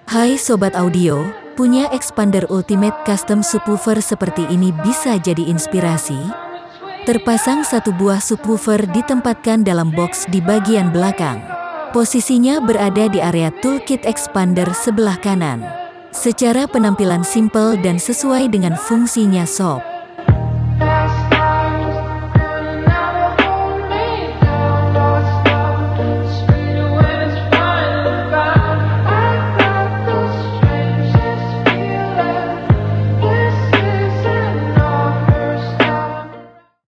Hai Sobat Audio, punya expander Ultimate Custom Subwoofer seperti ini bisa jadi inspirasi? Terpasang satu buah subwoofer ditempatkan dalam box di bagian belakang. Posisinya berada di area toolkit expander sebelah kanan. Secara penampilan simple dan sesuai dengan fungsinya sob.